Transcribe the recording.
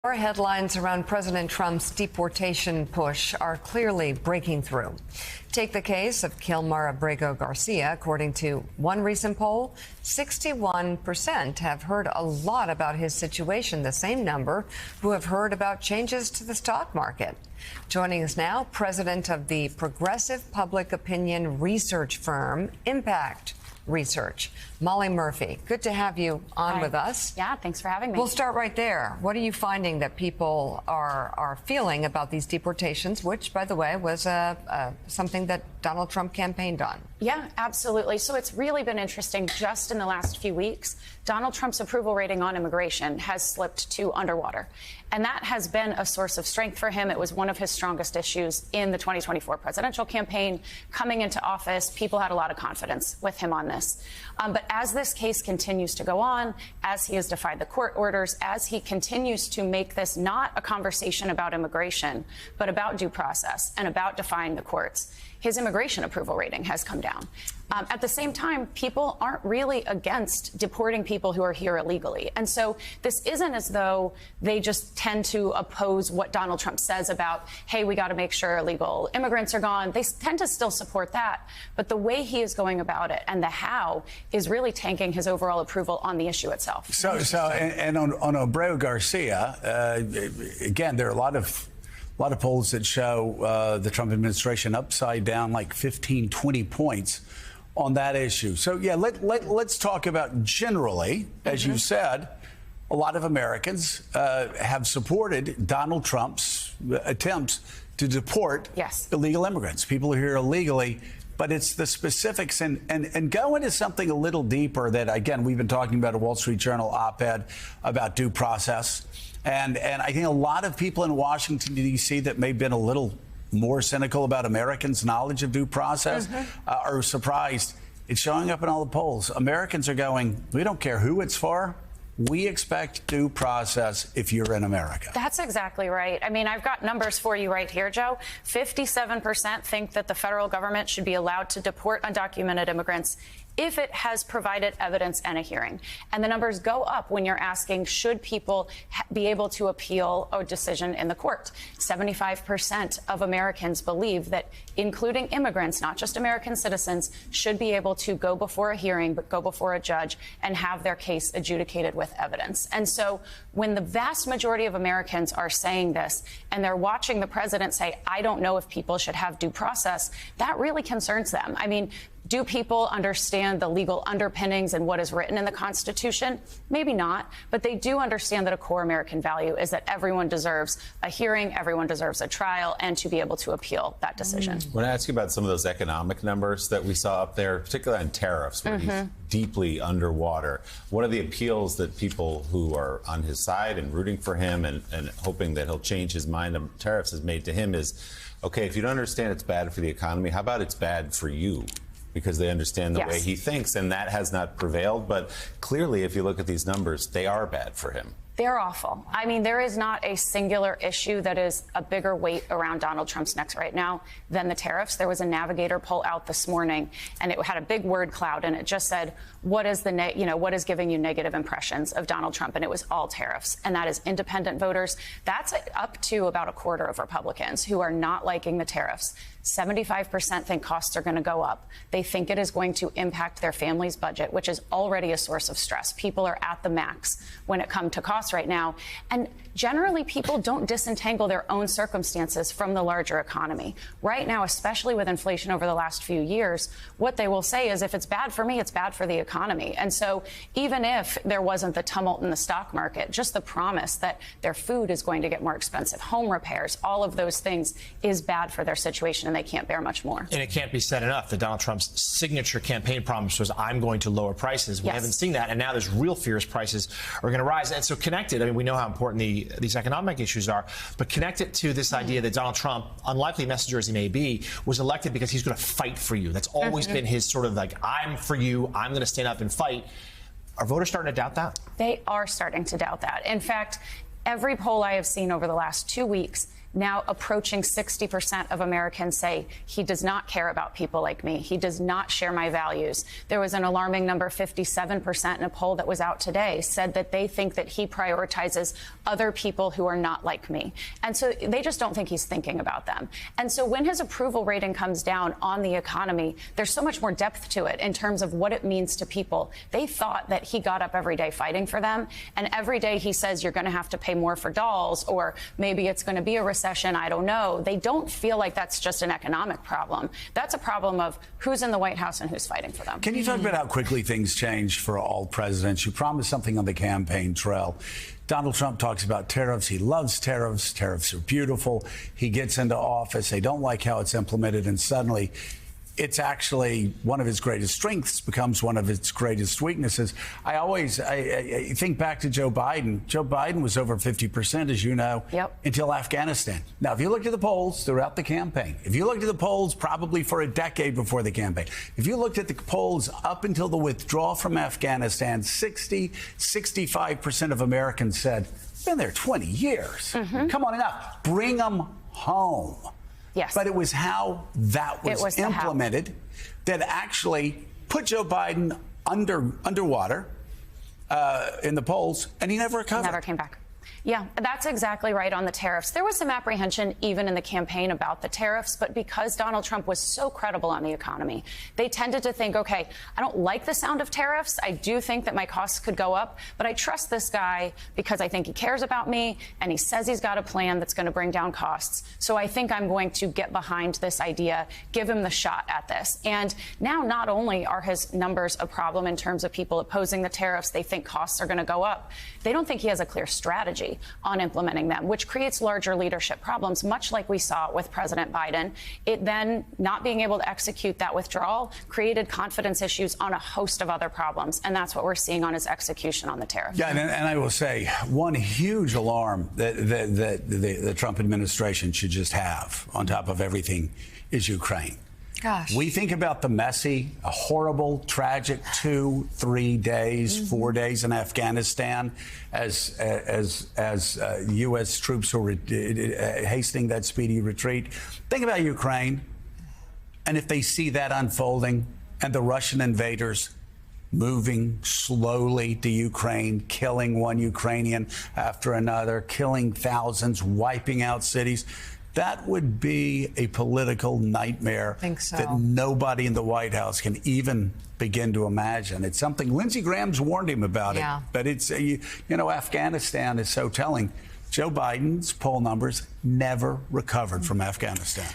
Our headlines around President Trump's deportation push are clearly breaking through. Take the case of Kilmar Abrego Garcia. According to one recent poll, 61% have heard a lot about his situation, the same number who have heard about changes to the stock market. Joining us now, president of the progressive public opinion research firm Impact Research, Molly Murphy. Good to have you on Hi. with us. Yeah, thanks for having me. We'll start right there. What are you finding that people are feeling about these deportations, which, by the way, was something that Donald Trump campaigned on? Yeah, absolutely. So it's really been interesting. Just in the last few weeks, Donald Trump's approval rating on immigration has slipped to underwater. And that has been a source of strength for him. It was one of his strongest issues in the 2024 presidential campaign. Coming into office, people had a lot of confidence with him on this. But as this case continues to go on, as he has defied the court orders, as he continues to make this not a conversation about immigration, but about due process and about defying the courts, his immigration approval rating has come down. At the same time, people aren't really against deporting people who are here illegally. And so this isn't as though they just tend to oppose what Donald Trump says about, hey, we got to make sure illegal immigrants are gone. They tend to still support that. But the way he is going about it and the how is really tanking his overall approval on the issue itself. So on Abreu Garcia, again, there are a lot of polls that show the Trump administration upside down like 15, 20 points on that issue. So, yeah, let's talk about generally, as you said, a lot of Americans have supported Donald Trump's attempts to deport illegal immigrants, people who are here illegally. But it's the specifics and go into something a little deeper that, again, we've been talking about a Wall Street Journal op-ed about due process. And I think a lot of people in Washington, D.C. that may have been a little more cynical about Americans' knowledge of due process are surprised. It's showing up in all the polls. Americans are going, we don't care who it's for. We expect due process if you're in America. That's exactly right. I mean, I've got numbers for you right here, Joe. 57% think that the federal government should be allowed to deport undocumented immigrants if it has provided evidence and a hearing. And the numbers go up when you're asking, should people be able to appeal a decision in the court? 75% of Americans believe that including immigrants, not just American citizens, should be able to go before a hearing, but go before a judge and have their case adjudicated with evidence. And so when the vast majority of Americans are saying this and they're watching the president say, I don't know if people should have due process, that really concerns them. I mean, do people understand the legal underpinnings and what is written in the Constitution? Maybe not, but they do understand that a core American value is that everyone deserves a hearing, everyone deserves a trial, and to be able to appeal that decision. I want to ask you about some of those economic numbers that we saw up there, particularly on tariffs, where he's deeply underwater. What are the appeals that people who are on his side and rooting for him and hoping that he'll change his mind on tariffs has made to him is, okay, if you don't understand it's bad for the economy, how about it's bad for you? Because they understand the way he thinks, and that has not prevailed. But clearly, if you look at these numbers, they are bad for him. They're awful. I mean, there is not a singular issue that is a bigger weight around Donald Trump's neck right now than the tariffs. There was a Navigator poll out this morning, and it had a big word cloud, and it just said, what is what is giving you negative impressions of Donald Trump? And it was all tariffs, and that is independent voters. That's up to about a quarter of Republicans who are not liking the tariffs. 75% think costs are going to go up. They think it is going to impact their family's budget, which is already a source of stress. People are at the max when it comes to costs right now. And generally, people don't disentangle their own circumstances from the larger economy. Right now, especially with inflation over the last few years, what they will say is, if it's bad for me, it's bad for the economy. And so even if there wasn't the tumult in the stock market, just the promise that their food is going to get more expensive, home repairs, all of those things is bad for their situation, and they can't bear much more. And it can't be said enough that Donald Trump's signature campaign promise was, I'm going to lower prices. We haven't seen that, and now there's real fears prices are going to rise. And so connected, I mean, we know how important these economic issues are, but connected to this idea that Donald Trump, unlikely messenger as he may be, was elected because he's going to fight for you. That's always been his sort of like, I'm for you, I'm going to stand up and fight. Are voters starting to doubt that? They are starting to doubt that. In fact, every poll I have seen over the last 2 weeks, now approaching 60% of Americans say he does not care about people like me. He does not share my values. There was an alarming number, 57% in a poll that was out today, said that they think that he prioritizes other people who are not like me. And so they just don't think he's thinking about them. And so when his approval rating comes down on the economy, there's so much more depth to it in terms of what it means to people. They thought that he got up every day fighting for them. And every day he says, you're going to have to pay more for dolls, or maybe it's going to be a recession. I don't know. They don't feel like that's just an economic problem. That's a problem of who's in the White House and who's fighting for them. Can you talk about how quickly things change for all presidents? You promised something on the campaign trail. Donald Trump talks about tariffs. He loves tariffs. Tariffs are beautiful. He gets into office. They don't like how it's implemented. And suddenly it's actually one of his greatest strengths becomes one of his greatest weaknesses. I think back to Joe Biden. Joe Biden was over 50%, as you know, until Afghanistan. Now, if you looked at the polls throughout the campaign, if you looked at the polls probably for a decade before the campaign, if you looked at the polls up until the withdrawal from Afghanistan, 65% of Americans said, been there 20 years. Come on enough. Bring them home. Yes. But it was how that was implemented that actually put Joe Biden underwater in the polls, and he never recovered. Never came back. Yeah, that's exactly right on the tariffs. There was some apprehension even in the campaign about the tariffs, but because Donald Trump was so credible on the economy, they tended to think, okay, I don't like the sound of tariffs. I do think that my costs could go up, but I trust this guy because I think he cares about me and he says he's got a plan that's going to bring down costs. So I think I'm going to get behind this idea, give him the shot at this. And now not only are his numbers a problem in terms of people opposing the tariffs, they think costs are going to go up. They don't think he has a clear strategy on implementing them, which creates larger leadership problems, much like we saw with President Biden. It then not being able to execute that withdrawal created confidence issues on a host of other problems. And that's what we're seeing on his execution on the tariff. Yeah, and I will say one huge alarm that the Trump administration should just have on top of everything is Ukraine. Gosh. We think about the messy, horrible, tragic 2-3 days, 4 days in Afghanistan as U.S. troops were hastening that speedy retreat. Think about Ukraine, and if they see that unfolding and the Russian invaders moving slowly to Ukraine, killing one Ukrainian after another, killing thousands, wiping out cities. That would be a political nightmare that nobody in the White House can even begin to imagine. It's something Lindsey Graham's warned him about it. But it's, Afghanistan is so telling. Joe Biden's poll numbers never recovered from Afghanistan.